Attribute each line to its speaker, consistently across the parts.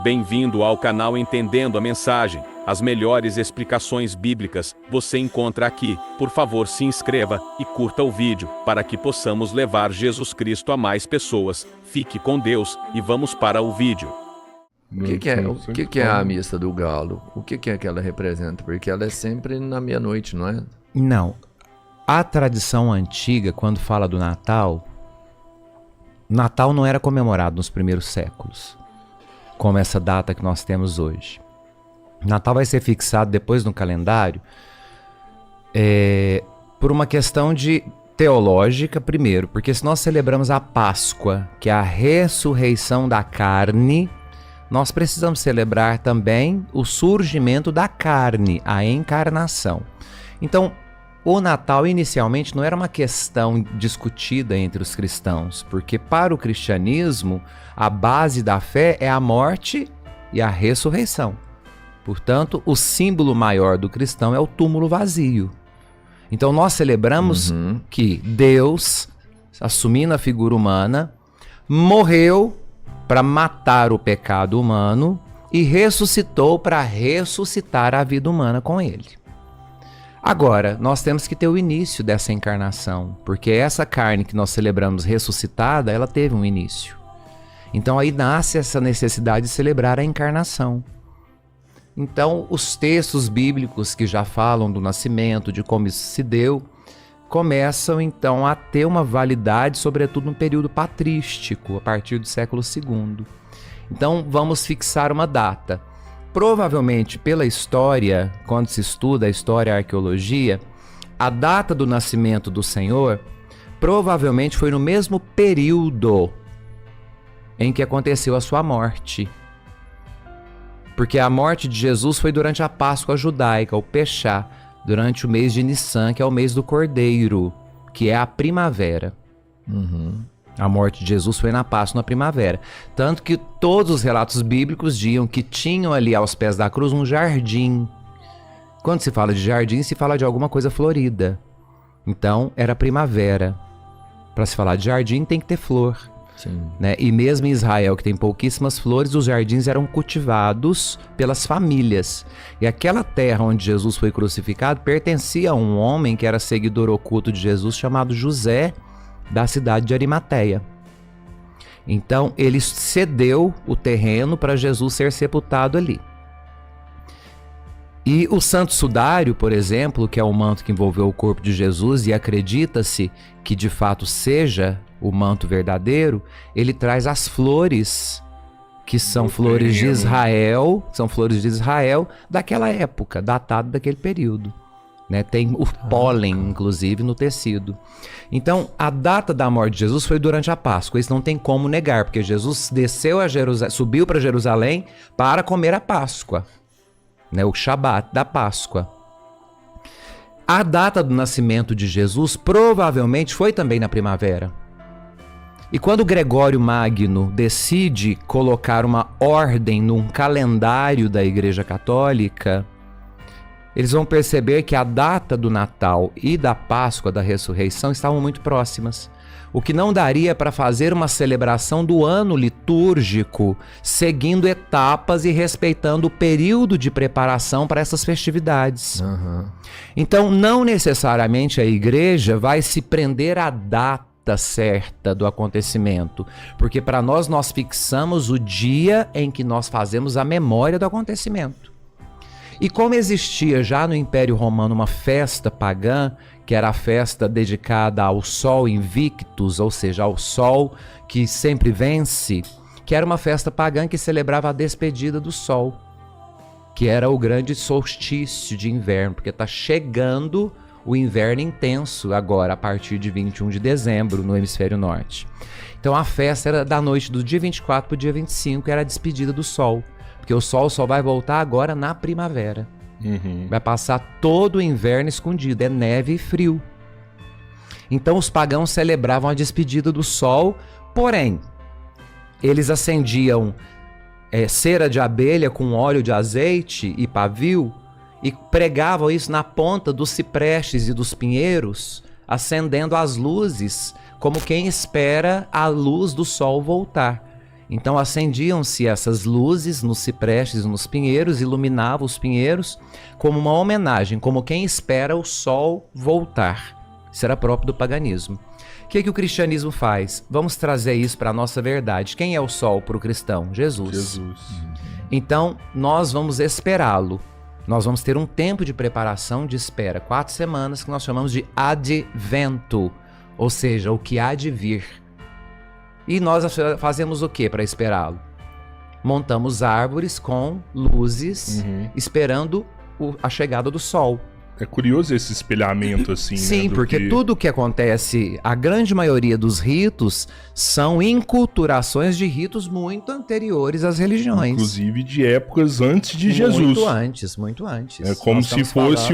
Speaker 1: Bem-vindo ao canal Entendendo a Mensagem. As melhores explicações bíblicas você encontra aqui. Por favor, se inscreva e curta o vídeo para que possamos levar Jesus Cristo a mais pessoas. Fique com Deus e vamos para o vídeo.
Speaker 2: O que é a missa do galo? O que é que ela representa? Porque ela é sempre na meia-noite, não é?
Speaker 3: Não. A tradição antiga, quando fala do Natal, Natal não era comemorado nos primeiros séculos, como essa data que nós temos hoje. Natal vai ser fixado depois no calendário por uma questão teológica, primeiro, porque se nós celebramos a Páscoa, que é a ressurreição da carne, nós precisamos celebrar também o surgimento da carne, a encarnação. Então, o Natal inicialmente não era uma questão discutida entre os cristãos, porque para o cristianismo a base da fé é a morte e a ressurreição. Portanto, o símbolo maior do cristão é o túmulo vazio. Então nós celebramos que Deus, assumindo a figura humana, morreu para matar o pecado humano e ressuscitou para ressuscitar a vida humana com ele. Agora, nós temos que ter o início dessa encarnação, porque essa carne que nós celebramos ressuscitada, ela teve um início. Então aí nasce essa necessidade de celebrar a encarnação. Então, os textos bíblicos que já falam do nascimento, de como isso se deu, começam então a ter uma validade, sobretudo no período patrístico, a partir do século II. Então, vamos fixar uma data. Provavelmente, pela história, quando se estuda a história e a arqueologia, a data do nascimento do Senhor provavelmente foi no mesmo período em que aconteceu a sua morte. Porque a morte de Jesus foi durante a Páscoa judaica, o Peshá, durante o mês de Nissan, que é o mês do Cordeiro, que é a primavera. A morte de Jesus foi na Páscoa, na primavera. Tanto que todos os relatos bíblicos diziam que tinham ali aos pés da cruz um jardim. Quando se fala de jardim, se fala de alguma coisa florida. Então, era primavera. Para se falar de jardim, tem que ter flor.
Speaker 2: Sim.
Speaker 3: Né? E mesmo em Israel, que tem pouquíssimas flores, os jardins eram cultivados pelas famílias. E aquela terra onde Jesus foi crucificado pertencia a um homem que era seguidor oculto de Jesus, chamado José, da cidade de Arimateia. Então ele cedeu o terreno para Jesus ser sepultado ali. E o Santo Sudário, por exemplo, que é o manto que envolveu o corpo de Jesus, e acredita-se que de fato seja o manto verdadeiro, ele traz as flores, que são flores de Israel, daquela época, datado daquele período. Né? Tem o pólen, inclusive, no tecido. Então, a data da morte de Jesus foi durante a Páscoa. Isso não tem como negar, porque Jesus desceu a Jerusalém, subiu para Jerusalém para comer a Páscoa, né? O Shabat da Páscoa. A data do nascimento de Jesus provavelmente foi também na primavera. E quando Gregório Magno decide colocar uma ordem num calendário da Igreja Católica, eles vão perceber que a data do Natal e da Páscoa, da ressurreição, estavam muito próximas. O que não daria para fazer uma celebração do ano litúrgico, seguindo etapas e respeitando o período de preparação para essas festividades. Então, não necessariamente a igreja vai se prender à data certa do acontecimento, porque para nós fixamos o dia em que nós fazemos a memória do acontecimento. E como existia já no Império Romano uma festa pagã, que era a festa dedicada ao Sol Invictus, ou seja, ao Sol que sempre vence, que era uma festa pagã que celebrava a despedida do Sol, que era o grande solstício de inverno, porque está chegando o inverno intenso agora, a partir de 21 de dezembro, no hemisfério norte. Então a festa era da noite do dia 24 para o dia 25, era a despedida do Sol. Porque o sol só vai voltar agora na primavera. Vai passar todo o inverno escondido, é neve e frio. Então os pagãos celebravam a despedida do sol, porém, eles acendiam cera de abelha com óleo de azeite e pavio e pregavam isso na ponta dos ciprestes e dos pinheiros, acendendo as luzes, como quem espera a luz do sol voltar. Então acendiam-se essas luzes nos ciprestes e nos pinheiros, iluminavam os pinheiros como uma homenagem, como quem espera o sol voltar. Isso era próprio do paganismo. O que o cristianismo faz? Vamos trazer isso para a nossa verdade. Quem é o sol para o cristão? Jesus. Então nós vamos esperá-lo. Nós vamos ter um tempo de preparação, de espera, 4 semanas, que nós chamamos de advento, ou seja, o que há de vir. E nós fazemos o que para esperá-lo? Montamos árvores com luzes, esperando a chegada do sol.
Speaker 4: É curioso esse espelhamento, assim,
Speaker 3: Sim,
Speaker 4: né,
Speaker 3: porque tudo o que acontece, a grande maioria dos ritos, são inculturações de ritos muito anteriores às religiões.
Speaker 4: Inclusive de épocas antes de Jesus.
Speaker 3: Muito antes.
Speaker 4: É como se fosse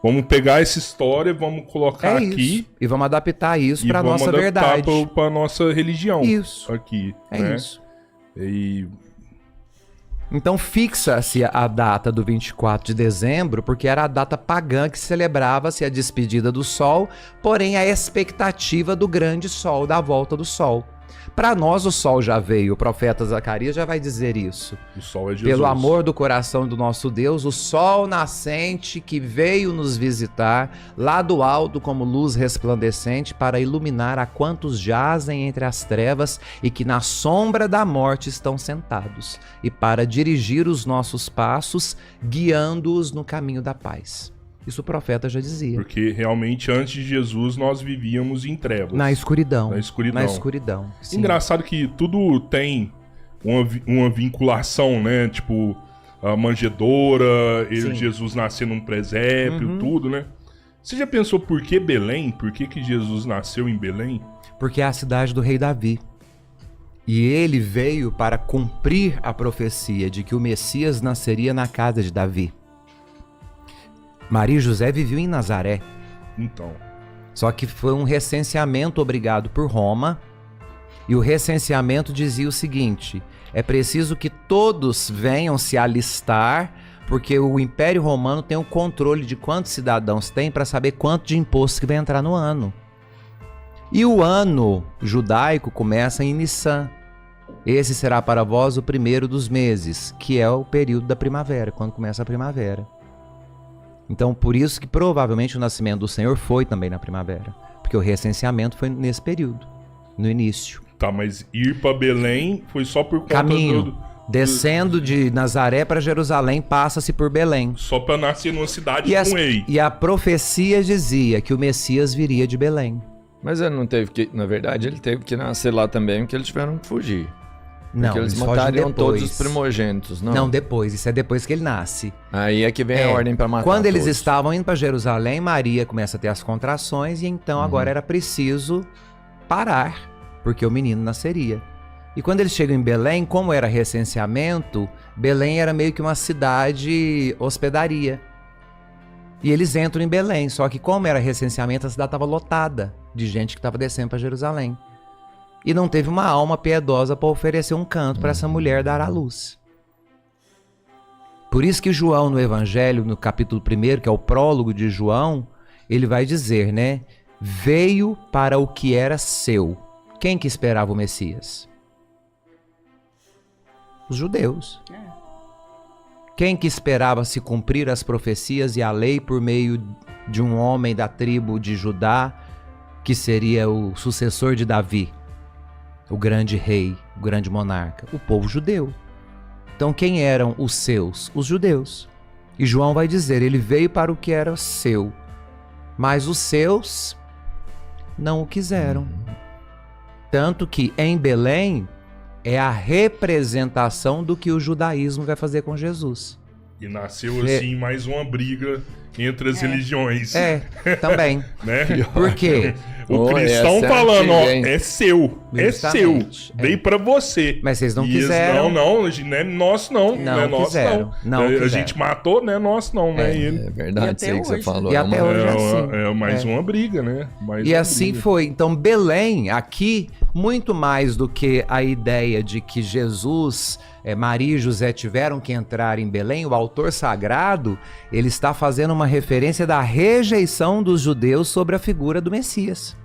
Speaker 4: Vamos pegar essa história, vamos colocar aqui.
Speaker 3: E vamos adaptar isso para nossa verdade.
Speaker 4: Para nossa religião.
Speaker 3: Isso.
Speaker 4: Aqui.
Speaker 3: É isso.
Speaker 4: E...
Speaker 3: Então fixa-se a data do 24 de dezembro, porque era a data pagã que celebrava-se a despedida do sol, porém a expectativa do grande sol, da volta do sol. Para nós o sol já veio, o profeta Zacarias já vai dizer isso.
Speaker 4: O sol é Jesus.
Speaker 3: Pelo amor do coração do nosso Deus, o sol nascente que veio nos visitar, lá do alto como luz resplandecente, para iluminar a quantos jazem entre as trevas e que na sombra da morte estão sentados, e para dirigir os nossos passos, guiando-os no caminho da paz. Isso o profeta já dizia.
Speaker 4: Porque realmente antes de Jesus nós vivíamos em trevas.
Speaker 3: Na escuridão.
Speaker 4: Na escuridão. Engraçado que tudo tem uma vinculação, né? Tipo, a manjedoura, Jesus nascer num presépio, tudo, né? Você já pensou por que Belém? Por que Jesus nasceu em Belém?
Speaker 3: Porque é a cidade do rei Davi. E ele veio para cumprir a profecia de que o Messias nasceria na casa de Davi. Maria e José viviam em Nazaré.
Speaker 4: Então.
Speaker 3: Só que foi um recenseamento obrigado por Roma. E o recenseamento dizia o seguinte: é preciso que todos venham se alistar, porque o Império Romano tem o controle de quantos cidadãos tem para saber quanto de imposto que vai entrar no ano. E o ano judaico começa em Nissan. Esse será para vós o primeiro dos meses, que é o período da primavera, quando começa a primavera. Então, por isso que provavelmente o nascimento do Senhor foi também na primavera. Porque o recenseamento foi nesse período, no início.
Speaker 4: Tá, mas ir para Belém foi só por conta
Speaker 3: caminho. Descendo de Nazaré para Jerusalém, passa-se por Belém.
Speaker 4: Só para nascer numa cidade com rei.
Speaker 3: E a profecia dizia que o Messias viria de Belém.
Speaker 2: Mas ele não teve que, na verdade, ele teve que nascer lá também, porque eles tiveram que fugir.
Speaker 3: Não,
Speaker 2: porque eles matariam todos os primogênitos, não?
Speaker 3: Não, depois. Isso é depois que ele nasce.
Speaker 2: Aí é que vem a ordem para matar
Speaker 3: Quando eles
Speaker 2: todos.
Speaker 3: estavam indo para Jerusalém, Maria começa a ter as contrações e então agora era preciso parar, porque o menino nasceria. E quando eles chegam em Belém, como era recenseamento, Belém era meio que uma cidade hospedaria. E eles entram em Belém, só que como era recenseamento, a cidade estava lotada de gente que estava descendo para Jerusalém. E não teve uma alma piedosa para oferecer um canto para essa mulher dar à luz. Por isso que João, no Evangelho, no capítulo 1, que é o prólogo de João, ele vai dizer, né? Veio para o que era seu. Quem que esperava o Messias? Os judeus. Quem que esperava se cumprir as profecias e a lei por meio de um homem da tribo de Judá, que seria o sucessor de Davi? O grande rei, o grande monarca, o povo judeu. Então quem eram os seus? Os judeus. E João vai dizer, ele veio para o que era seu, mas os seus não o quiseram. Tanto que em Belém é a representação do que o judaísmo vai fazer com Jesus.
Speaker 4: E nasceu assim mais uma briga entre as religiões.
Speaker 3: Também.
Speaker 4: Né?
Speaker 3: Por quê?
Speaker 4: O cristão falando, é seu,
Speaker 3: justamente,
Speaker 4: veio pra você.
Speaker 3: Mas vocês não quiseram.
Speaker 4: Não é nosso não, não é nosso
Speaker 3: quiseram.
Speaker 4: não. A gente matou, não é nosso não, né?
Speaker 2: É verdade, isso aí que você falou.
Speaker 3: E até hoje é assim.
Speaker 4: É mais uma briga, né?
Speaker 3: E assim foi. Então Belém, aqui, muito mais do que a ideia de que Jesus, Maria e José tiveram que entrar em Belém, o autor sagrado, ele está fazendo uma referência da rejeição dos judeus sobre a figura do Messias.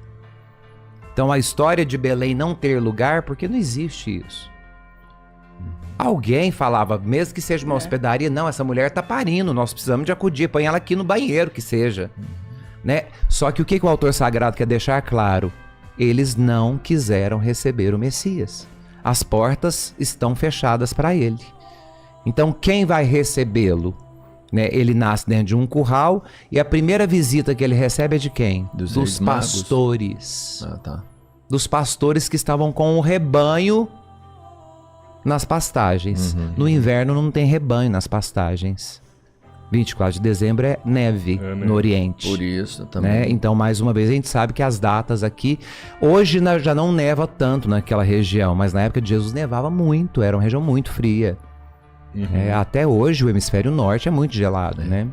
Speaker 3: Então a história de Belém não ter lugar, porque não existe isso. Alguém falava, mesmo que seja uma hospedaria, não, essa mulher tá parindo, nós precisamos de acudir, põe ela aqui no banheiro, que seja. Né? Só que o que o autor sagrado quer deixar claro? Eles não quiseram receber o Messias. As portas estão fechadas para ele. Então quem vai recebê-lo? Né? Ele nasce dentro de um curral e a primeira visita que ele recebe é de quem? Dos pastores.
Speaker 2: Ah, tá.
Speaker 3: Dos pastores que estavam com o rebanho nas pastagens. No inverno não tem rebanho nas pastagens. 24 de dezembro é neve no Oriente.
Speaker 2: Por isso também.
Speaker 3: Né? Então, mais uma vez, a gente sabe que as datas aqui... Hoje já não neva tanto naquela região, mas na época de Jesus nevava muito, era uma região muito fria. Até hoje o hemisfério norte é muito gelado, né?